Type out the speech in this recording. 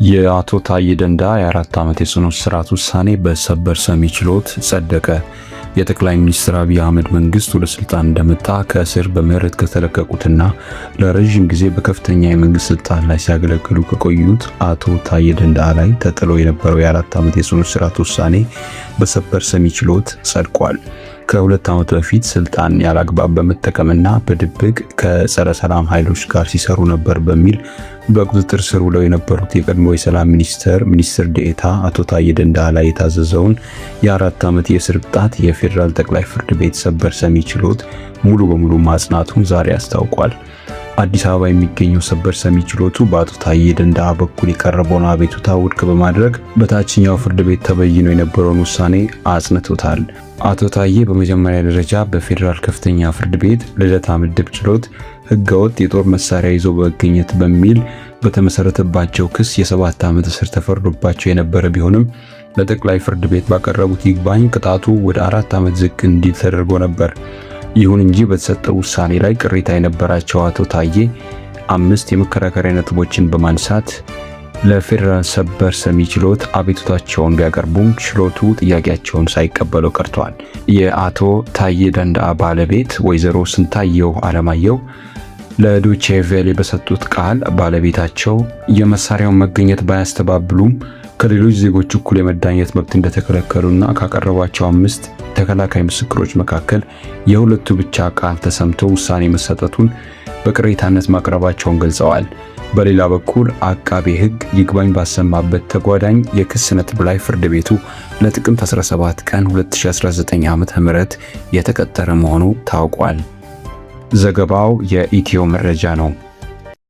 የአቶ ታዬ ደንደዓ የ4 ዓመት የጽኑ እስራት ውሳኔ በሰበር ሰሚ ችሎት ጸደቀ። የጠቅላይ ሚኒስትር አብይ አህመድ መንግስት ወደ ስልጣን እንደመጣ ከእስር በምህረት ከተለቀቁትና ለረጅም ጊዜ በከፍተኛ የመንግስት ስልጣን ላይ ሲያገለግሉ ከቆዩት አቶ ታዬ ደንደዓ ላይ ተጥሎ የነበረው የ4 ዓመት የጽኑ እስራት ውሳኔ በሰበር ሰሚ ችሎት ጸድቋል። ከ2 ዓመት በፊት ስልጣን ያላግባብ በመጠቀምና በድብቅ ከጸረ ሰላም ኃይሎች ጋር ሲሰሩ ነበር በሚል በቁጥጥር ስር ውለው የነበሩት የቀድሞ የሰላም ሚኒስትር ዴኤታ አቶ ታዬ ደንደዓ ላይ የታዘዘውን የ4 ዓመት የእስር ቅጣት የፌዴራል ጠቅላይ ፍርድ ቤት ሰበር ሰሚ ችሎት ሙሉ በሙሉ ማጽናቱን ዛሬ አስታውቋል። አዲስ አበባ የሚገኘው ሰበር ሰሚ ችሎቱ በአቶ ታዬ ደንደዓ በኩል የቀረበውን አቤቱታ ውድቅ በማድረግ በታችኛው ፍርድ ቤት ተበይኖ የነበረውን ውሳኔ አጽንቶታል። አቶ ታዬ በመጀመሪያ ደረጃ በፌዴራል ከፍተኛ ፍርድ ቤት ልደታ ምድብ ችሎት ህገወጥ የጦር መሳሪያ ይዞ በመገኘት በሚል በተመሰረተባቸው ክስ የ7 ዓመት እስር ተፈርዶባቸው የነበረ ቢሆንም ለጠቅላይ ፍርድ ቤት ባቀረቡት ይግባኝ ቅጣቱ ወደ 4 ዓመት ዝቅ እንዲል ተደርጎ ነበር። ይሁን እንጂ በተሰጠው ውሳኔ ላይ ቅሬታ የነበራቸው አቶ ታዬ 5 የመከራከሪያ ነጥቦችን በማንሳት ለፌዴራል ሰበር ሰሚ ችሎት አቤቱታቸውን ቢያቀርቡም ችሎቱ ጥያቄያቸውን ሳይቀበለው ቀርተዋል። የአቶ ታዬ ደንደዓ ባለቤት ወይዘሮ ስንታየው አለማየሁ ለዶቼ ቬለ በሰጡት ቃል ባለቤታቸው የመሳሪያውን መገኘት ባያስተባብሉም ከሌሎች ዜጎች እኩል የመዳኘት መብት እንደተከለከሉና ካቀረቧቸው 5 ተከላካይ ምስክሮች መካከል የሁለቱ ብቻ ቃል ተሰምቶ ውሳኔ መሰጠቱን በቅሬታነት ማቅረባቸውን ገልጸዋል። በሌላ በኩል አቃቤ ሕግ ይግባኝ ባሰማበት ተጓዳኝ የክስ ነጥብ ላይ ፍርድ ቤቱ ለጥቅምት 17 ቀን 2019 ዓ.ም የተቀጠረ መሆኑ ታውቋል። ዘገባው የኢትዮ መረጃ ነው።